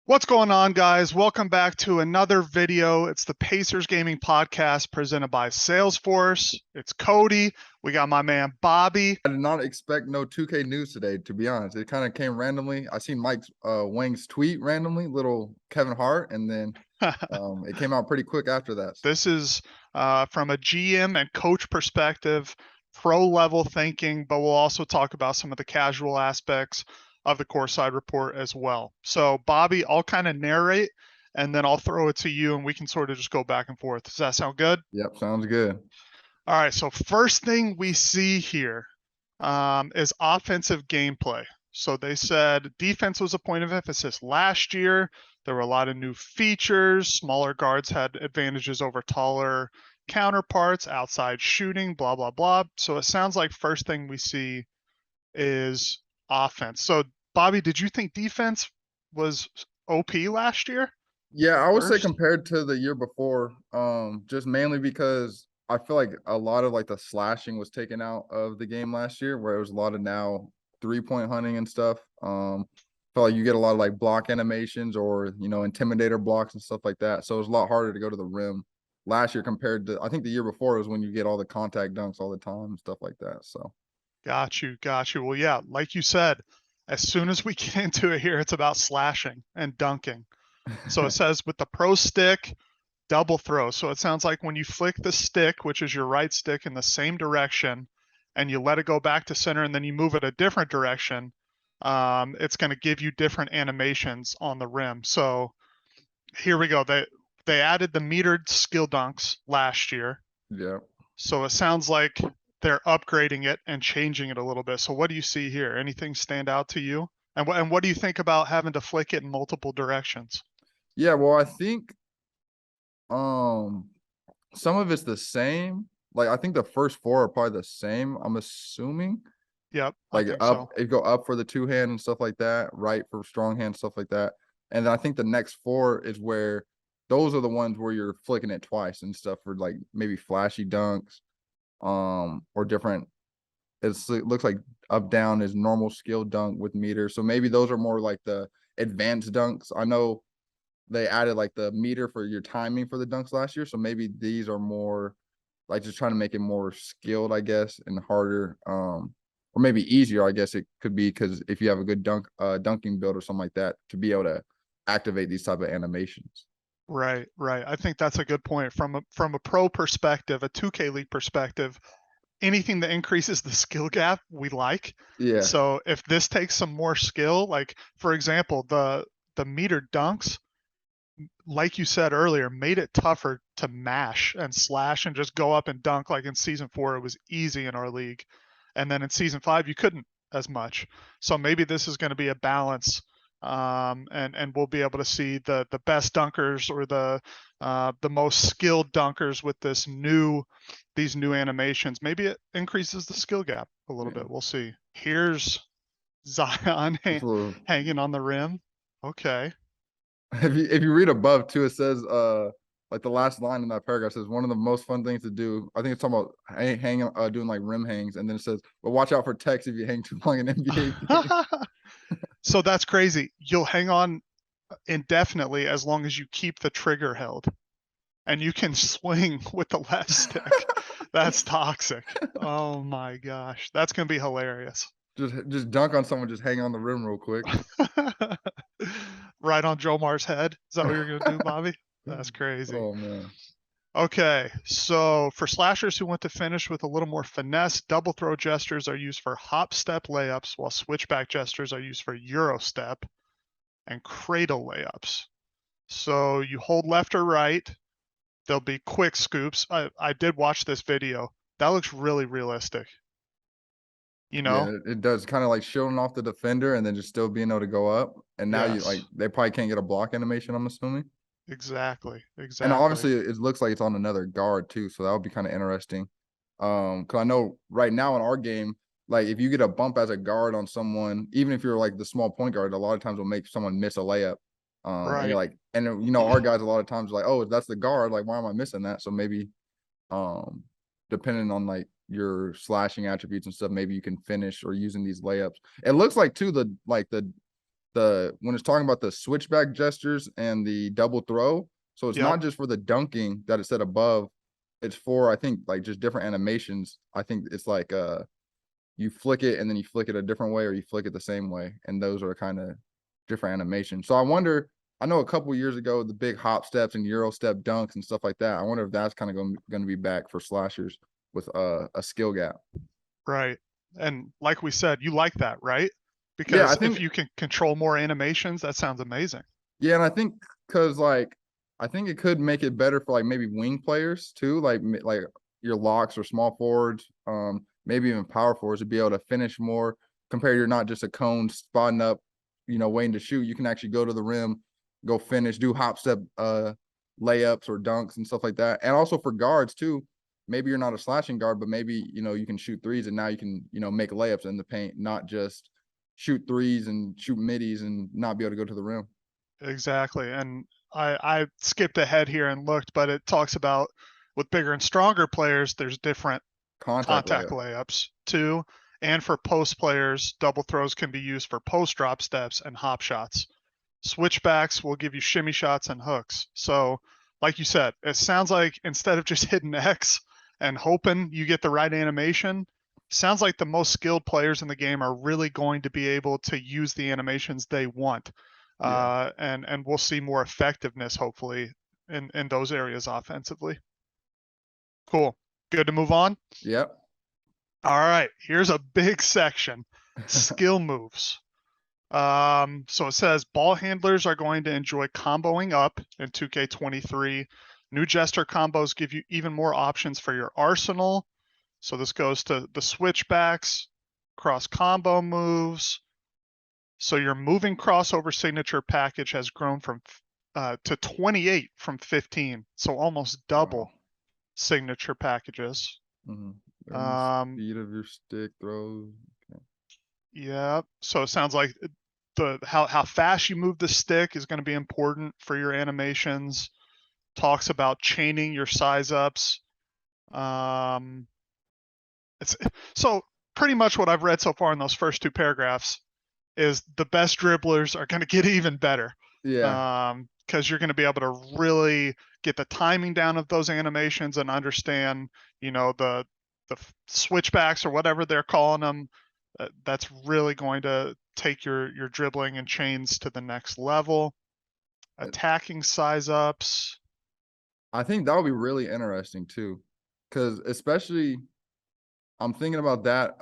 What's going on, guys? Welcome back to another video. It's the Pacers Gaming Podcast presented by Salesforce. It's Cody. We got my man Bobby. I did not expect no 2K news today, to be honest. It kind of came randomly. I seen Mike Wang's tweet randomly, little Kevin Hart, and then it came out pretty quick after that. This is from a GM and coach perspective, pro level thinking, but we'll also talk about some of the casual aspects of the Courtside report as well. So, Bobby, I'll kind of narrate and then I'll throw it to you and we can sort of just go back and forth. Does that sound good? Yep, sounds good. All right, so first thing we see here is offensive gameplay. So they said defense was a point of emphasis last year. There were a lot of new features. Smaller guards had advantages over taller counterparts, outside shooting, blah, blah, blah. So it sounds like first thing we see is offense. So, Bobby, did you think defense was OP last year? Yeah, I would say First? compared to the year before, just mainly because I feel like a lot of like the slashing was taken out of the game last year, where it was a lot of now 3-point hunting and stuff. Felt like you get a lot of like block animations or intimidator blocks and stuff like that. So it was a lot harder to go to the rim last year compared to I think the year before was when you get all the contact dunks all the time and stuff like that. So Got you. Well, yeah, like you said, as soon as we get into it here, it's about slashing and dunking. So it says with the pro stick, double throw. So it sounds like when you flick the stick, which is your right stick, in the same direction, and you let it go back to center, and then you move it a different direction, it's going to give you different animations on the rim. So here we go. They added the metered skill dunks last year. yeah. So it sounds like they're upgrading it and changing it a little bit. So what do you see here? Anything stand out to you? And what do you think about having to flick it in multiple directions? Yeah, well, I think some of it's the same. Like I think the first four are probably the same, I'm assuming. Yep, I Like think up, so. it go up for the two hand and stuff like that, right for strong hand, stuff like that. And I think the next four is where those are the ones where you're flicking it twice and stuff for like maybe flashy dunks, or different. It looks like up down is normal skill dunk with meter. So maybe those are more like the advanced dunks. I know they added like the meter for your timing for the dunks last year. So maybe these are more like just trying to make it more skilled, I guess, and harder. Or maybe easier, I guess it could be because if you have a good dunking build or something like that, to be able to activate these type of animations. Right. I think that's a good point. From a pro perspective, a 2K League perspective, anything that increases the skill gap, we like. Yeah. So if this takes some more skill, like for example, the meter dunks, like you said earlier, made it tougher to mash and slash and just go up and dunk. Like in season 4, it was easy in our league. And then in season 5, you couldn't as much. So maybe this is going to be a balance. And we'll be able to see the best dunkers or the most skilled dunkers with these new animations. Maybe it increases the skill gap a little bit. We'll see. Here's Zion hanging on the rim. Okay. If you read above too, it says like the last line in that paragraph says one of the most fun things to do. I think it's talking about hanging doing like rim hangs, and then it says, but watch out for techs if you hang too long in NBA. So that's crazy. You'll hang on indefinitely as long as you keep the trigger held, and you can swing with the left stick. That's toxic. Oh my gosh, that's gonna be hilarious. Just dunk on someone, just hang on the rim real quick. Right on Jomar's head. Is that what you're gonna do, Bobby? That's crazy. Oh man. Okay, so for slashers who want to finish with a little more finesse, double throw gestures are used for hop step layups, while switchback gestures are used for Euro step and cradle layups. So you hold left or right. There'll be quick scoops. I did watch this video. That looks really realistic. You know? Yeah, it does kind of like shielding off the defender and then just still being able to go up. And now you like Yes, they probably can't get a block animation, I'm assuming. exactly. And obviously it looks like it's on another guard too, so that would be kind of interesting. Because I know right now in our game, like if you get a bump as a guard on someone, even if you're like the small point guard, a lot of times will make someone miss a layup. And you're Right. like, and our guys a lot of times are like, oh, that's the guard. Like, why am I missing that? So maybe, depending on like your slashing attributes and stuff, maybe you can finish or using these layups. It looks like too the when it's talking about the switchback gestures and the double throw. So it's Yep. not just for the dunking that it said above. It's for, I think, like just different animations. I think it's like you flick it and then you flick it a different way, or you flick it the same way, and those are kind of different animations. So I wonder. I know a couple years ago the big hop steps and Euro step dunks and stuff like that. I wonder if that's kind of going to be back for slashers with a skill gap. Right. And like we said, you like that, right? Yeah, I Because if think you can control more animations, that sounds amazing. Yeah, and I think because like I think it could make it better for like maybe wing players too, like your locks or small forwards, maybe even power forwards to be able to finish more. Compared, you're not just a cone spotting up, waiting to shoot. You can actually go to the rim, go finish, do hop step layups or dunks and stuff like that. And also for guards too. Maybe you're not a slashing guard, but maybe you can shoot threes, and now you can make layups in the paint, not just shoot threes and shoot middies and not be able to go to the rim. Exactly. And I skipped ahead here and looked, but it talks about with bigger and stronger players, there's different Contact contact layup. layups too. And for post players, double throws can be used for post drop steps and hop shots. Switchbacks will give you shimmy shots and hooks. So, like you said, it sounds like instead of just hitting X and hoping you get the right animation, sounds like the most skilled players in the game are really going to be able to use the animations they want. Yeah. And we'll see more effectiveness hopefully in those areas offensively. Cool. Good to move on. Yep. All right, here's a big section. Skill moves. So it says ball handlers are going to enjoy comboing up in 2K23. New gesture combos give you even more options for your arsenal. So this goes to the switchbacks, cross combo moves. So your moving crossover signature package has grown from to 28 from 15. So almost Wow. double signature packages. Um, Speed of your stick throws. Okay. yeah. So it sounds like the how fast you move the stick is going to be important for your animations. Talks about chaining your size ups. It's so pretty much what I've read so far in those first two paragraphs is the best dribblers are going to get even better. Yeah. Because you're going to be able to really get the timing down of those animations and understand, the switchbacks or whatever they're calling them. That's really going to take your dribbling and chains to the next level. Attacking size ups. I think that would be really interesting too. Cause especially I'm thinking about that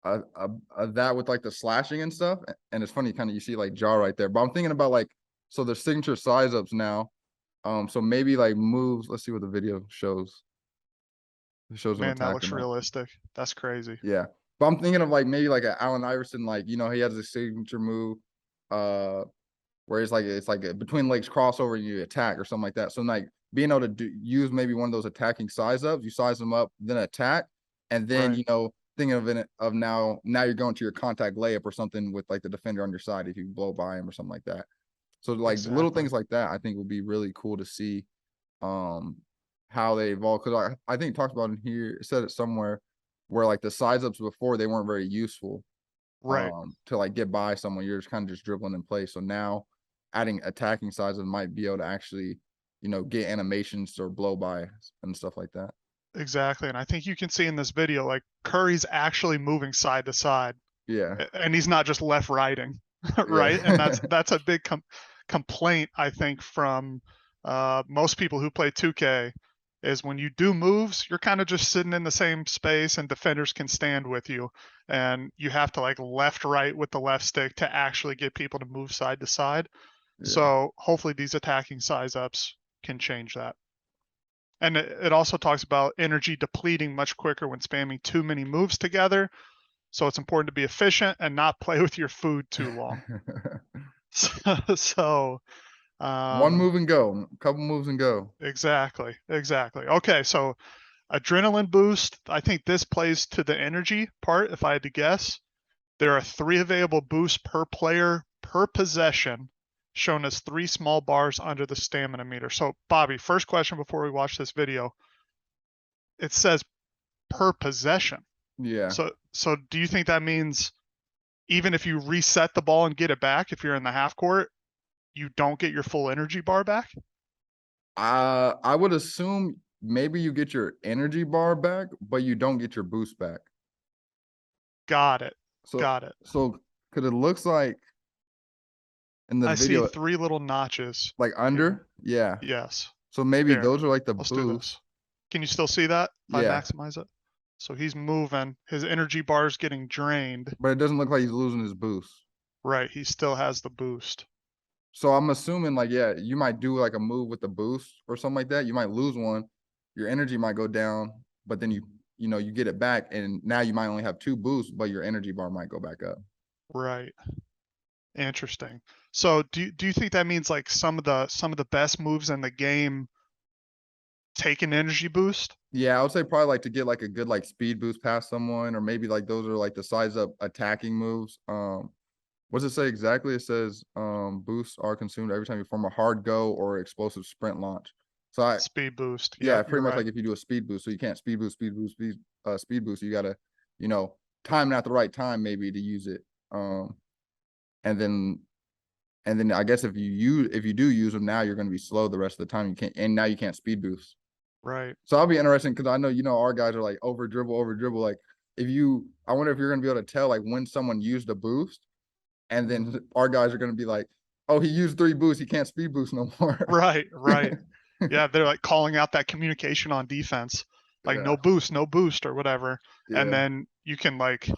that with like the slashing and stuff. And it's funny, kind of you see like jaw right there. But I'm thinking about like so the signature size ups now. So maybe like moves. Let's see what the video shows. It shows them Man, that attacking looks them. realistic. That's crazy. Yeah. But I'm thinking of like maybe like an Allen Iverson, like he has a signature move, where it's like a between legs crossover and you attack or something like that. So like being able to use maybe one of those attacking size ups, you size them up, then attack, and then Right. thinking of it of now you're going to your contact layup or something with like the defender on your side if you blow by him or something like that. So like little Exactly. things like that, I think would be really cool to see, how they evolve. Because I think it talks about in here, it said it somewhere where like the size ups before they weren't very useful, Right. to like get by someone. You're just kind of just dribbling in place. So now adding attacking sizes might be able to actually, get animations or blow by and stuff like that. Exactly. And I think you can see in this video, like Curry's actually moving side to side Yeah. and he's not just left righting, right? And Yeah. that's a big complaint I think from most people who play 2K is when you do moves, you're kind of just sitting in the same space and defenders can stand with you, and you have to like left right with the left stick to actually get people to move side to side. Yeah. So hopefully these attacking size ups can change that. And it also talks about energy depleting much quicker when spamming too many moves together. So it's important to be efficient and not play with your food too long. So, One um, move and go. A couple moves and go. exactly, exactly. Okay, so adrenaline boost. I think this plays to the energy part. If I had to guess, there are 3 available boosts per player per possession, shown as 3 small bars under the stamina meter. So, Bobby, first question before we watch this video. It says per possession. Yeah. So do you think that means even if you reset the ball and get it back, if you're in the half court, you don't get your full energy bar back? I would assume maybe you get your energy bar back, but you don't get your boost back. Got it. So Got it. so because it looks like in the I see video, 3 little notches like here. under, yeah. Yes. So maybe Here, those are like the let's do this. boosts. Can you still see that if I Yeah, maximize it? So he's moving. His energy bar is getting drained. but it doesn't look like he's losing his boost. Right. He still has the boost. So I'm assuming like, yeah, you might do like a move with the boost or something like that. You might lose one, your energy might go down, but then you get it back, and now you might only have 2 boosts, but your energy bar might go back up. Right. Interesting. So do you think that means like some of the best moves in the game take an energy boost? Yeah, I would say probably like to get like a good like speed boost past someone, or maybe like those are like the size up attacking moves. What does it say exactly? It says boosts are consumed every time you perform a hard go or explosive sprint launch. So Speed boost. yeah, Yep, pretty you're much right. like if you do a speed boost, so you can't speed boost. You gotta, time it at the right time maybe to use it. And then I guess if you do use them now, you're gonna be slow the rest of the time. Now you can't speed boost. Right. So I'll be interesting because I know our guys are like over dribble. Like I wonder if you're gonna be able to tell like when someone used a boost, and then our guys are gonna be like, oh, he used 3 boosts, he can't speed boost no more. Right, right. Yeah, they're like calling out that communication on defense. Like Yeah, no boost or whatever. And yeah, then you can like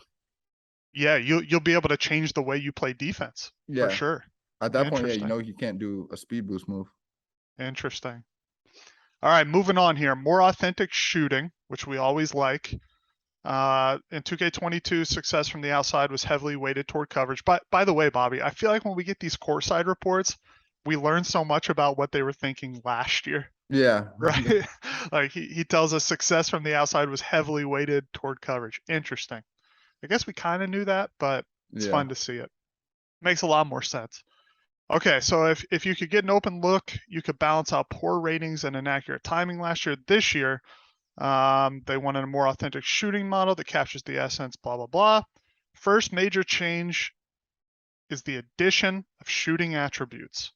yeah, you'll be able to change the way you play defense for yeah. sure. At that point, yeah, Interesting. you can't do a speed boost move. Interesting. All right, moving on here. More authentic shooting, which we always like. In 2K22, success from the outside was heavily weighted toward coverage. But by the way, Bobby, I feel like when we get these Courtside reports, we learn so much about what they were thinking last year, Yeah, right? Like he tells us success from the outside was heavily weighted toward coverage. Interesting. I guess we kind of knew that, but it's yeah. fun to see it. Makes a lot more sense. Okay, so if you could get an open look, you could balance out poor ratings and inaccurate timing last year. This year, they wanted a more authentic shooting model that captures the essence, blah, blah, blah. First major change is the addition of shooting attributes.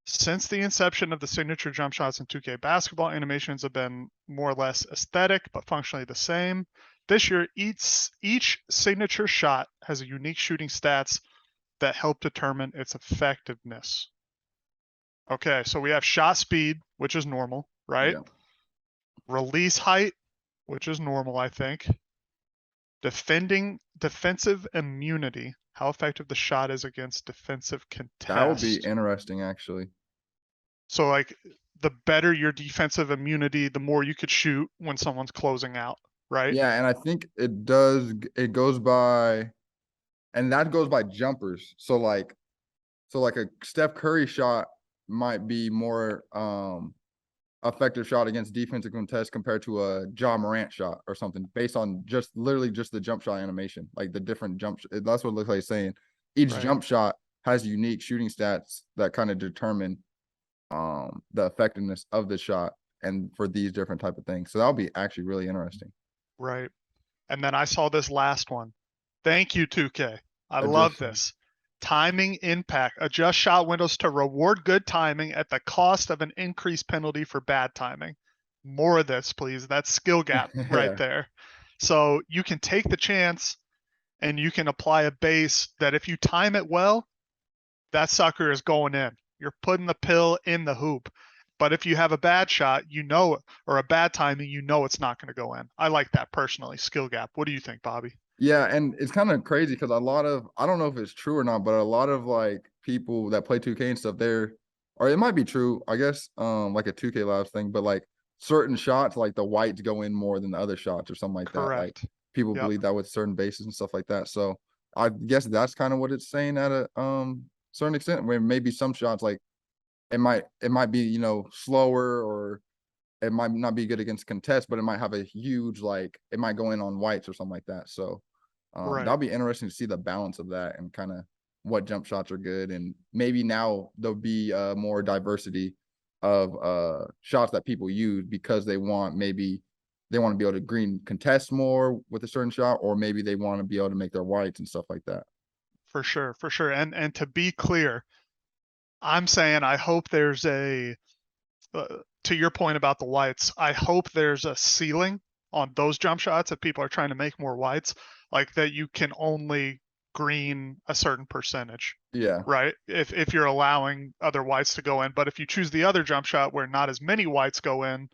Since the inception of the signature jump shots in 2K basketball, animations have been more or less aesthetic, but functionally the same. This year, each signature shot has a unique shooting stats that help determine its effectiveness. Okay, so we have shot speed, which is normal, right? Yeah. Release height, which is normal, I think. Defensive immunity, how effective the shot is against defensive That would be contest. interesting, actually. So like the better your defensive immunity, the more you could shoot when someone's closing out, right? Yeah, and I think it goes by, and that goes by jumpers. So like a Steph Curry shot might be more effective shot against defensive contests compared to a Ja Morant shot or something, based on literally just the jump shot animation, like the different that's what it looks like saying. Each Right. jump shot has unique shooting stats that kind of determine the effectiveness of the shot, and for these different type of things. So that'll be actually really interesting. Right. And then I saw this last one. Thank you, 2K. I love Adjust. this. Timing impact. Adjust shot windows to reward good timing at the cost of an increased penalty for bad timing. More of this, please. That's skill gap right Yeah. there. So you can take the chance and you can apply a base that if you time it well, that sucker is going in. You're putting the pill in the hoop. But if you have a bad shot, or a bad timing, it's not going to go in. I like that personally. Skill gap. What do you think, Bobby? Yeah, and it's kind of crazy because I don't know if it's true or not, but a lot of like people that play 2K and stuff, or it might be true, I guess, like a 2K Labs thing, but like certain shots, like the whites go in more than the other shots or something like that. Like Correct. people Yep. believe that with certain bases and stuff like that. So I guess that's kind of what it's saying at a certain extent, where maybe some shots like it might be, slower, or it might not be good against contest, but it might have a huge, like it might go in on whites or something like that. So Right. that'll be interesting to see the balance of that and kind of what jump shots are good. And maybe now there'll be more diversity of shots that people use because they want to be able to green contest more with a certain shot, or maybe they want to be able to make their whites and stuff like that. For sure, for sure. And to be clear, I'm saying I hope there's to your point about the whites, I hope there's a ceiling on those jump shots if people are trying to make more whites, like that you can only green a certain percentage, Yeah, right? If you're allowing other whites to go in, but if you choose the other jump shot where not as many whites go in,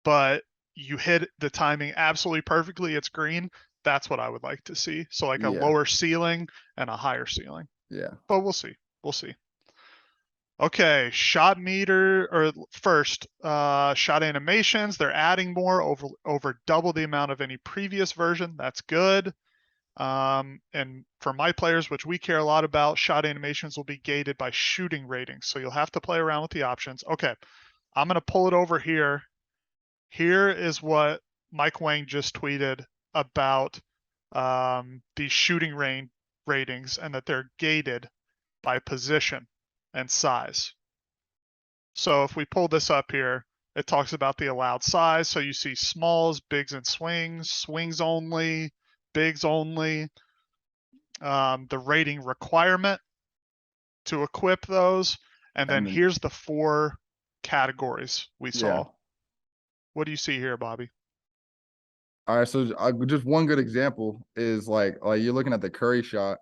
but you hit the timing absolutely perfectly, it's green. That's what I would like to see. So like a yeah, lower ceiling and a higher ceiling. yeah. But we'll see. We'll see. Okay, shot meter or first, shot animations. They're adding more over double the amount of any previous version. That's good. And for my players, which we care a lot about, shot animations will be gated by shooting ratings. So you'll have to play around with the options. Okay, I'm gonna pull it over here. Here is what Mike Wang just tweeted about these shooting range ratings and that they're gated by position and size. So if we pull this up here, it talks about the allowed size. So you see smalls, bigs, and swings, swings only, bigs only, the rating requirement to equip those. And then And then, here's the 4 categories we yeah. saw. What do you see here, Bobby? All right, so just one good example is like you're looking at the Curry shot.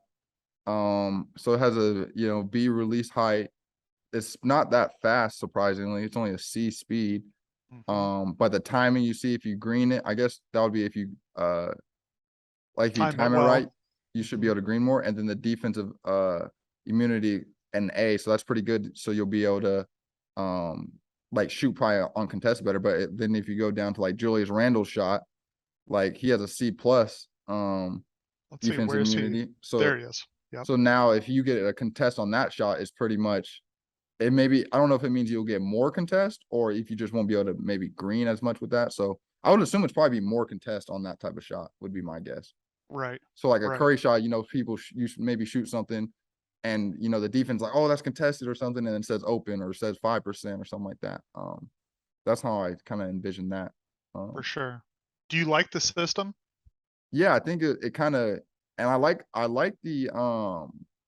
So it has a B release height. It's not that fast, surprisingly. It's only a C speed. Mm-hmm. But the timing you see if you green it, I guess that would be if you like if you Time it time it well. right, you should be Mm-hmm. able to green more. And then the defensive immunity and A, so that's pretty good. So you'll be able to like shoot probably on contest better. But then if you go down to like Julius Randle's shot, like he has a C plus Let's see, defensive where's he? immunity. So There he is. Yep. so now if you get a contest on that shot, it's pretty much it maybe I don't know if it means you'll get more contest or if you just won't be able to maybe green as much with that. So I would assume it's probably be more contest on that type of shot would be my guess. Right. So like a Right. Curry shot, people you maybe shoot something and the defense like, oh, that's contested or something, and it says open or says 5% or something like that. That's how I kind of envision that. For sure. Do you like the system? Yeah, I think it kind of, and I like the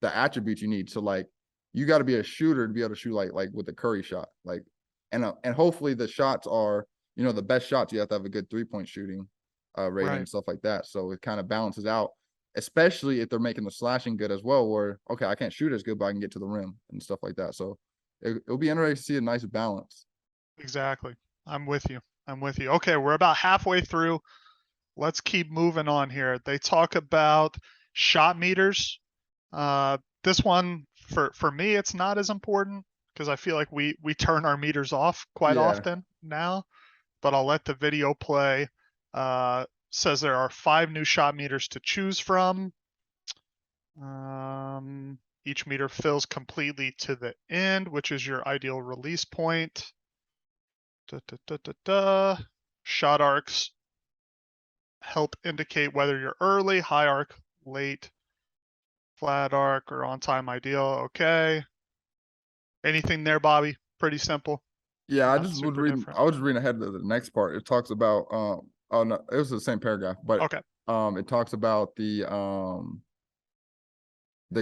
attributes you need. So like you got to be a shooter to be able to shoot like with the Curry shot. Like and hopefully the shots are, the best shots, you have to have a good 3-point shooting rating Right. and stuff like that. So it kind of balances out, especially if they're making the slashing good as well, where okay, I can't shoot as good, but I can get to the rim and stuff like that. So it'll be interesting to see a nice balance. Exactly. I'm with you. I'm with you. Okay, we're about halfway through. Let's keep moving on here. They talk about shot meters. This one for me, it's not as important because I feel like we turn our meters off quite Yeah. often now. But I'll let the video play. Says there are 5 new shot meters to choose from. Each meter fills completely to the end, which is your ideal release point. Shot arcs help indicate whether you're early, high arc, late, flat arc, or on time ideal. Okay. Anything there, Bobby? Pretty simple. Yeah, I Not just was super reading. different. I was just reading ahead of the next part. It talks about oh no, it was the same paragraph, but Okay. it talks about the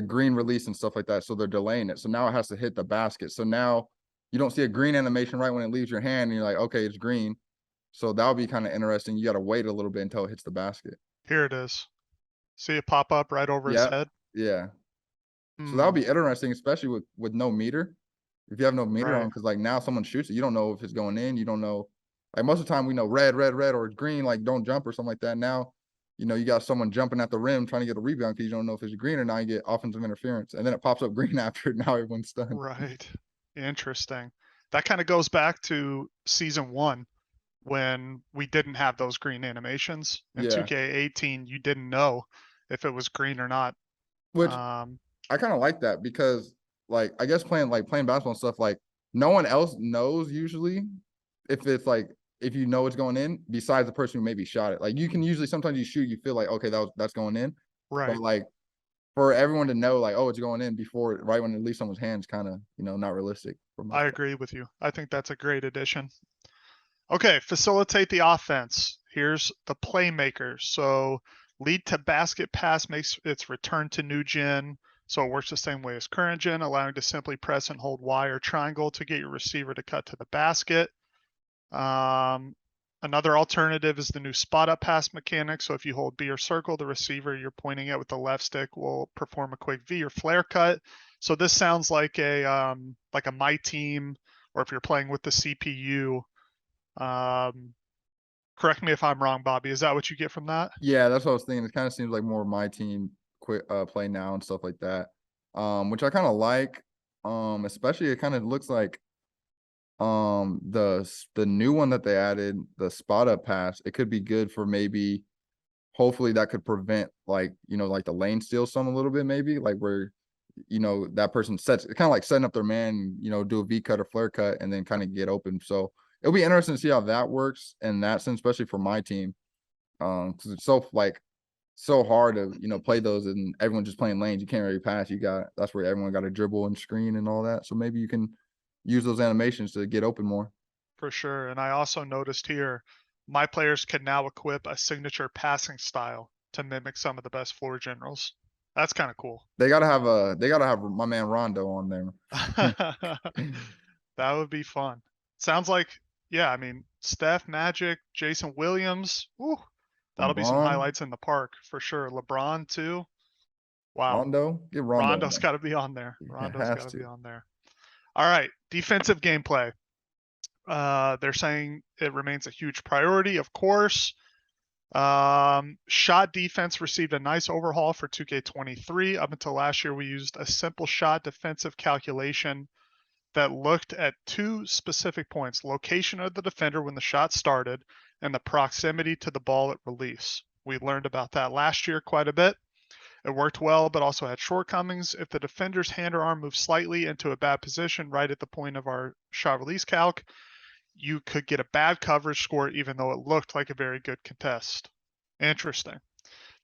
green release and stuff like that. So they're delaying it. So now it has to hit the basket. So now you don't see a green animation right when it leaves your hand, and you're like, okay, it's green. So that'll be kind of interesting. You got to wait a little bit until it hits the basket. Here it is. See it pop up right over his Yeah, head? yeah. So that'll Hmm. be interesting, especially with no meter. If you have no meter on, Right. because like now someone shoots it, you don't know if it's going in. You don't know. Like most of the time, we know red, red, red, or green. Like don't jump or something like that. Now, you got someone jumping at the rim trying to get a rebound because you don't know if it's green or not. You get offensive interference, and then it pops up green after. Now everyone's stunned. Right. Interesting. That kind of goes back to season 1 when we didn't have those green animations. In Yeah, 2K18, you didn't know if it was green or not. which Um, I kind of like that because like I guess playing basketball and stuff, like no one else knows usually if it's like if you know it's going in besides the person who maybe shot it. Like you can usually sometimes you shoot, you feel like okay that's going in, but right. like for everyone to know like oh it's going in before right when it leaves someone's hands, kind of not realistic for I most part. agree with you. I think that's a great addition. Okay, facilitate the offense. Here's the playmakers. So Lead to basket pass makes its return to new gen, so it works the same way as current gen, allowing to simply press and hold Y or triangle to get your receiver to cut to the basket. Another alternative is the new spot up pass mechanic. So if you hold B or circle, the receiver you're pointing at with the left stick will perform a quick V or flare cut. So this sounds like a my team, or if you're playing with the CPU. Correct me if I'm wrong, Bobby. Is that what you get from that? Yeah, that's what I was thinking. It kind of seems like more my team quick play now and stuff like that. Which I kind of like. Especially it kind of looks like the new one that they added, the spot up pass, it could be good for maybe hopefully that could prevent like, like the lane steal some a little bit, maybe like where that person sets kind of like setting up their man, do a V cut or flare cut and then kind of get open. So it'll be interesting to see how that works in that sense, especially for my team. Because it's so hard to play those and everyone just playing lanes. You can't really pass. That's where everyone got to dribble and screen and all that. So maybe you can use those animations to get open more. For sure. And I also noticed here, my players can now equip a signature passing style to mimic some of the best floor generals. That's kind of cool. They gotta have my man Rondo on there. That would be fun. Sounds like, yeah, I mean, Steph, Magic, Jason Williams. Ooh, that'll be some LeBron, highlights in the park for sure. LeBron too. Wow. Rondo, get Rondo on Rondo's there. got to be on there. Yeah, Rondo's has got to be to. on there. All right. Defensive gameplay. They're saying it remains a huge priority, of course. Shot defense received a nice overhaul for 2K23. Up until last year, we used a simple shot defensive calculation that looked at two specific points: location of the defender when the shot started and the proximity to the ball at release. We learned about that last year quite a bit. It worked well, but also had shortcomings. If the defender's hand or arm moved slightly into a bad position right at the point of our shot release calc, you could get a bad coverage score even though it looked like a very good contest. Interesting.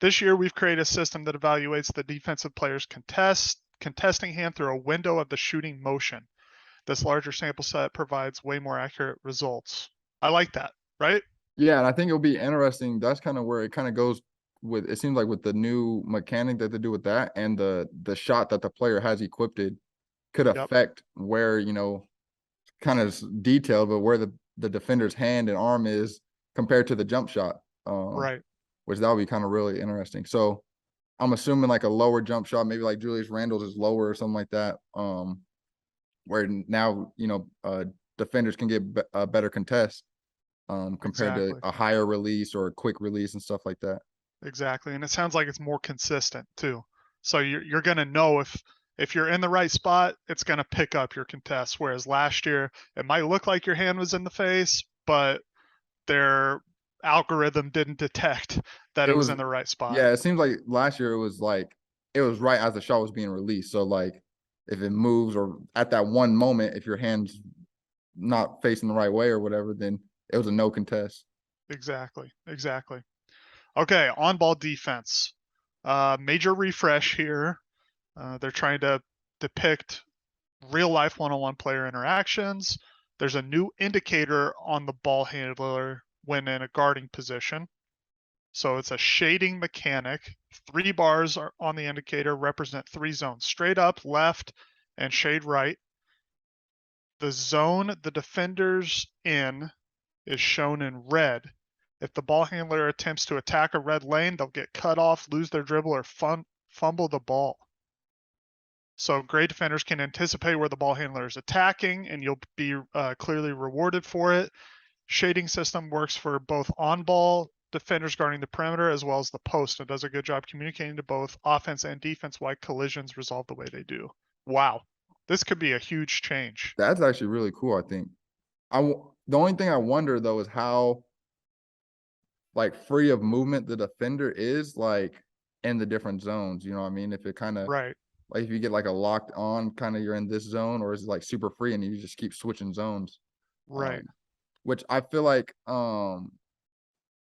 This year, we've created a system that evaluates the defensive player's contesting hand through a window of the shooting motion. This larger sample set provides way more accurate results. I like that, right? Yeah, and I think it'll be interesting. That's kind of where it kind of goes with. It seems like with the new mechanic that they do with that and the shot that the player has equipped could Yep. affect where kind of detailed, but where the defender's hand and arm is compared to the jump shot. Right. Which that would be kind of really interesting. So I'm assuming like a lower jump shot, maybe like Julius Randle's is lower or something like that. Where now defenders can get a better contest compared to Exactly. a higher release or a quick release and stuff like that. Exactly. And it sounds like it's more consistent too. So you're gonna know if you're in the right spot, it's gonna pick up your contest. Whereas last year, it might look like your hand was in the face, but their algorithm didn't detect that It it was was, in the right spot. yeah, it seems like last year it was right as the shot was being released. So like if it moves or at that one moment, if your hand's not facing the right way or whatever, then it was a no contest. Exactly. Exactly. Okay, on ball defense. Major refresh here. They're trying to depict real life one-on-one player interactions. There's a new indicator on the ball handler when in a guarding position. So it's a shading mechanic. 3 bars are on the indicator represent 3 zones: straight up, left, and shade right. The zone the defender's in is shown in red. If the ball handler attempts to attack a red lane, they'll get cut off, lose their dribble, or fumble the ball. So great defenders can anticipate where the ball handler is attacking, and you'll be clearly rewarded for it. Shading system works for both on-ball defenders guarding the perimeter as well as the post. It does a good job communicating to both offense and defense why collisions resolve the way they do. Wow, this could be a huge change. That's actually really cool, I think. The only thing I wonder though is how like free of movement the defender is like in the different zones. You know what I mean? If it kind of Right, like if you get like a locked on kind of you're in this zone, or is it like super free and you just keep switching zones? right, Which I feel like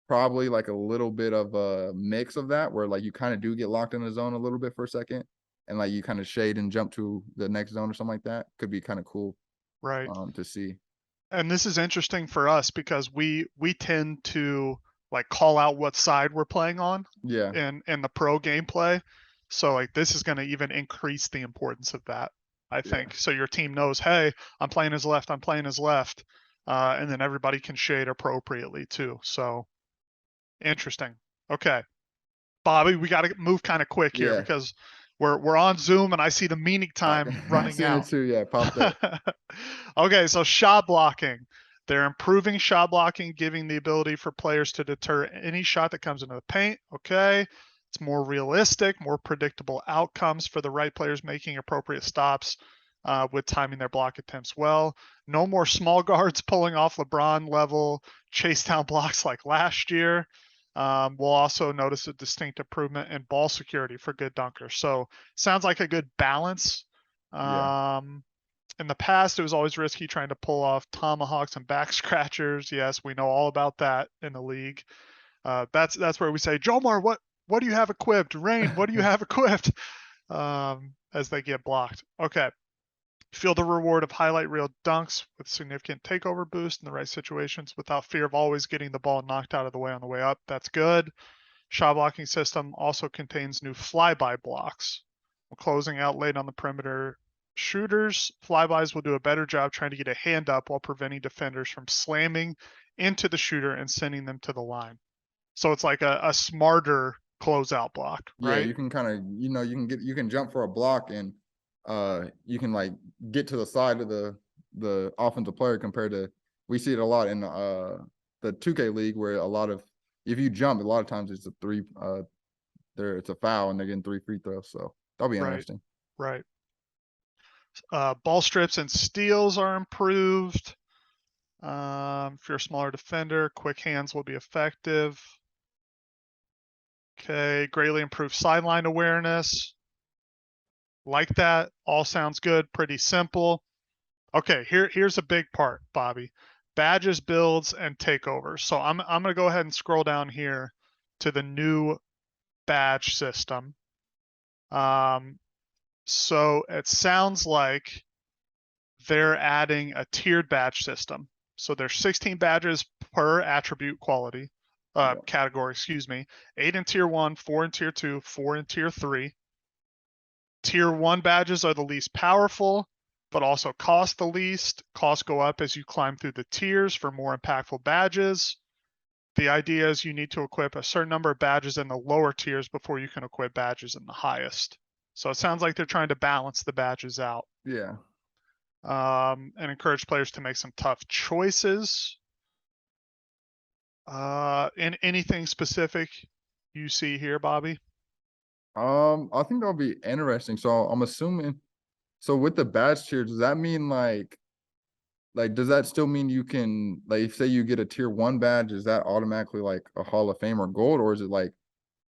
probably like a little bit of a mix of that where like you kind of do get locked in the zone a little bit for a second and like you kind of shade and jump to the next zone or something like that. Could be kind of cool right. to see. And this is interesting for us because we tend to like call out what side we're playing on Yeah. in the pro gameplay. So like this is going to even increase the importance of that, I Yeah. think. So your team knows, hey, I'm playing his left, I'm playing his left, and then everybody can shade appropriately too. So interesting. Okay, Bobby, we got to move kind of quick here Yeah. because we're on Zoom and I see the meeting time I running seen it out. too. Yeah, popped up. Okay, so shot blocking. They're improving shot blocking, giving the ability for players to deter any shot that comes into the paint. Okay. It's more realistic, more predictable outcomes for the right players making appropriate stops with timing their block attempts well. No more small guards pulling off LeBron level chase down blocks like last year. We'll also notice a distinct improvement in ball security for good dunkers. So sounds like a good balance. Yeah. In the past, it was always risky trying to pull off tomahawks and back scratchers. Yes, we know all about that in the league. That's where we say, Jomar, what do you have equipped? Rain, what do you have equipped? As they get blocked. Okay. Feel the reward of highlight reel dunks with significant takeover boost in the right situations without fear of always getting the ball knocked out of the way on the way up. That's good. Shot blocking system also contains new flyby blocks. Closing out late on the perimeter shooters, flybys will do a better job trying to get a hand up while preventing defenders from slamming into the shooter and sending them to the line. So it's like a smarter closeout block, Yeah, right? you can kind of, you can jump for a block and you can like get to the side of the offensive player compared to, we see it a lot in the 2K league where a lot of, if you jump, a lot of times it's a three it's a foul and they're getting 3 free throws. So that'll be Right, interesting. right. Ball strips and steals are improved. If you're a smaller defender, quick hands will be effective. Okay, greatly improved sideline awareness. Like that, all sounds good, pretty simple. Okay, here's a big part, Bobby. Badges, builds, and takeovers. So I'm gonna go ahead and scroll down here to the new badge system. So it sounds like they're adding a tiered badge system. So there's 16 badges per attribute quality Yeah. category, excuse me. 8 in tier 1, 4 in tier 2, 4 in tier 3. Tier 1 badges are the least powerful, but also cost the least. Costs go up as you climb through the tiers for more impactful badges. The idea is you need to equip a certain number of badges in the lower tiers before you can equip badges in the highest. So it sounds like they're trying to balance the badges out. Yeah. And encourage players to make some tough choices. In anything specific you see here, Bobby? I think that'll be interesting. So I'm assuming, so with the badge tier, does that mean like does that still mean you can, like, say you get a tier 1 badge, is that automatically like a Hall of Fame or gold, or is it like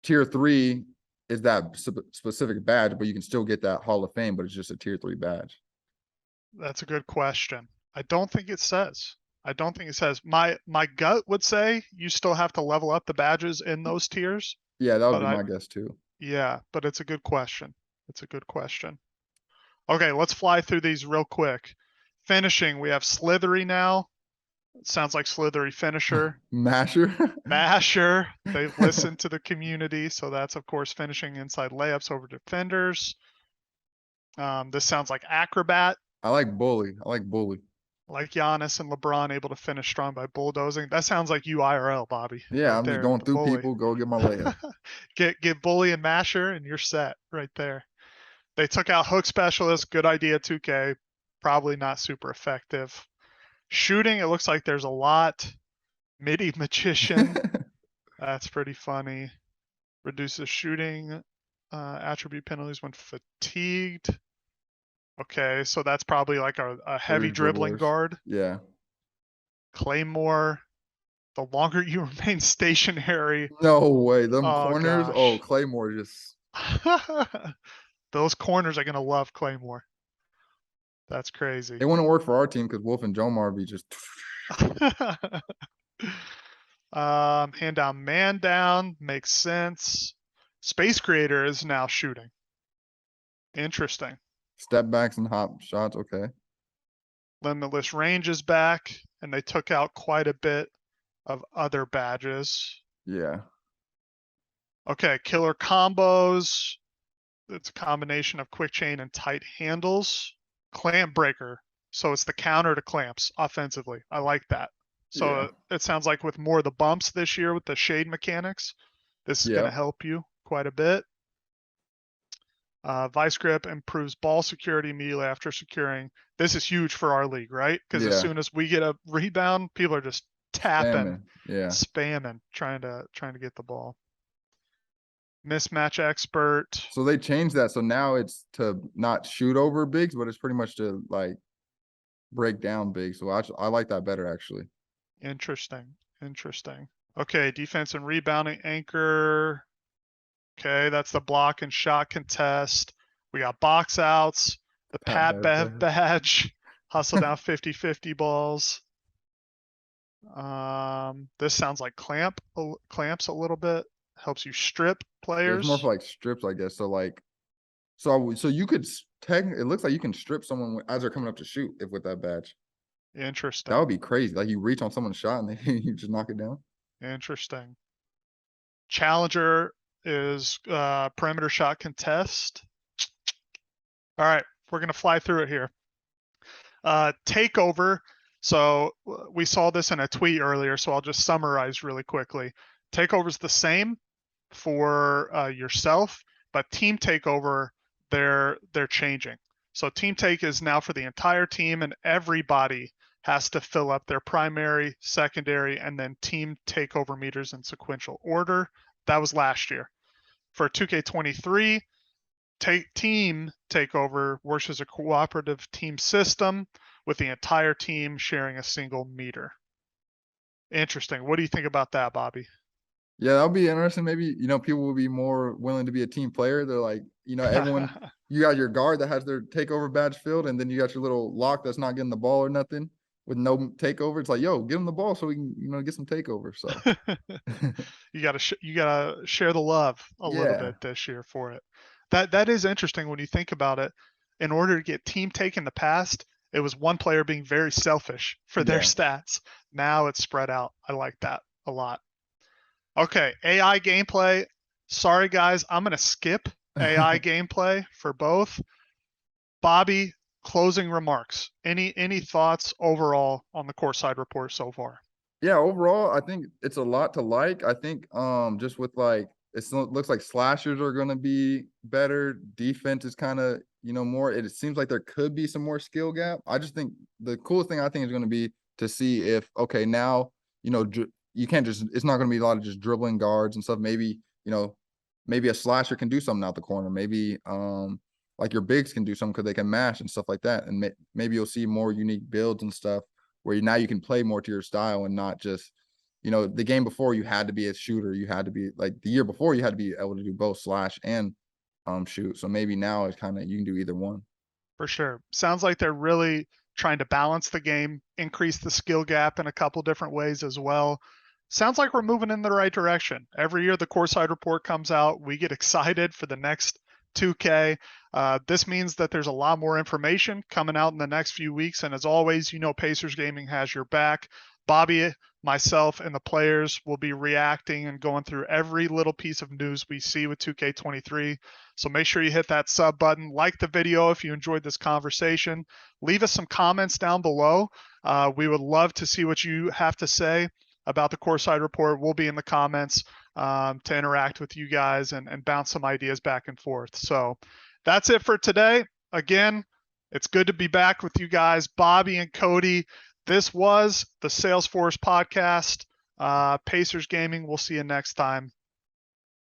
tier 3 is that specific badge, but you can still get that Hall of Fame, but it's just a tier 3 badge? That's a good question. I don't think it says. I don't think it says. My gut would say you still have to level up the badges in those tiers, Yeah, that would but be my guess too. yeah, but it's a good question. It's a good question. Okay, let's fly through these real quick. Finishing, we have Slithery now. It sounds like Slithery finisher. Masher. Masher, they've listened to the community, so that's of course finishing inside layups over defenders. This sounds like Acrobat, I like bully. I like bully. like Giannis and LeBron able to finish strong by bulldozing. That sounds like you IRL, Bobby, Yeah, right I'm just there. going The through bully. people, go get my layup. Get bully and masher, and you're set right there. They took out hook specialist. Good idea, 2K. Probably not super effective. Shooting, it looks like there's a lot. MIDI magician. That's pretty funny. Reduces shooting attribute penalties when fatigued. Okay, so that's probably like a heavy Heavy dribbling dribblers. guard. Yeah. Claymore, the longer you remain stationary. No way. Them Oh corners. Oh, gosh. Claymore just. Those corners are gonna love Claymore. That's crazy. It wouldn't work for our team because Wolf and Jomar be just. Hand down, man down, makes sense. Space Creator is now shooting. Interesting. Step backs and hop shots. Okay. Limitless range is back, and they took out quite a bit of other badges. Yeah. Okay, killer combos. It's a combination of quick chain and tight handles. Clamp breaker. So it's the counter to clamps offensively. I like that. Yeah. So it sounds like with more of the bumps this year with the shade mechanics, this is going to Yep. help you quite a bit. Vice grip improves ball security immediately after securing. This is huge for our league, right? Because as Yeah. soon as we get a rebound, people are just tapping, Spamming. Yeah. spamming, trying to get the ball. Mismatch expert. So they changed that. So now it's to not shoot over bigs, but it's pretty much to like break down bigs. So I like that better actually. Interesting. Interesting. Okay, defense and rebounding anchor. Okay, that's the block and shot contest. We got box outs, the Pat Pat Bev Bev badge. badge, hustle down 50-50 balls. This sounds like clamps a little bit. Helps you strip Yeah, it's more players. for like strips, I guess. So like, so you could it looks like you can strip someone as they're coming up to shoot if with that badge. That Interesting. would be crazy. Like you reach on someone's shot and they you just knock it down. Interesting. Challenger is perimeter shot contest. All right, we're gonna fly through it here. Takeover. So we saw this in a tweet earlier, so I'll just summarize really quickly. Takeover is the same for yourself, but team takeover, they're changing. So team take is now for the entire team, and everybody has to fill up their primary, secondary, and then team takeover meters in sequential order. That was last year. For 2K23, team takeover works as a cooperative team system with the entire team sharing a single meter. Interesting. What do you think about that, Bobby? Yeah, that'll be interesting. Maybe, people will be more willing to be a team player. They're like, everyone, you got your guard that has their takeover badge filled, and then you got your little lock that's not getting the ball or nothing with no takeover. It's like, yo, give him the ball so we can, get some takeover. So You gotta share the love a little yeah, bit this year for it. That is interesting when you think about it. In order to get team take in the past, it was one player being very selfish for their yeah. stats. Now it's spread out. I like that a lot. Okay, AI gameplay. Sorry guys, I'm gonna skip AI gameplay for both. Bobby, closing remarks. Any thoughts overall on the Courtside report so far? Yeah, overall, I think it's a lot to like. I think just with like looks like slashers are gonna be better. Defense is kind of, more. It seems like there could be some more skill gap. I just think the coolest thing I think is gonna be to see if okay, now, you can't just it's not gonna be a lot of just dribbling guards and stuff. Maybe, maybe a slasher can do something out the corner. Maybe like your bigs can do something because they can mash and stuff like that. And maybe you'll see more unique builds and stuff where now you can play more to your style and not just, the game before you had to be a shooter. You had to be like the year before you had to be able to do both slash and shoot. So maybe now it's kind of you can do either one. For sure. Sounds like they're really trying to balance the game, increase the skill gap in a couple different ways as well. Sounds like we're moving in the right direction. Every year the Courtside report comes out, we get excited for the next 2K. This means that there's a lot more information coming out in the next few weeks. And as always, Pacers Gaming has your back. Bobby, myself, and the players will be reacting and going through every little piece of news we see with 2K23. So make sure you hit that sub button, like the video if you enjoyed this conversation. Leave us some comments down below. We would love to see what you have to say about the Courtside report. We'll be in the comments to interact with you guys and bounce some ideas back and forth. So that's it for today. Again, it's good to be back with you guys, Bobby and Cody. This was the Salesforce podcast. Pacers Gaming. We'll see you next time.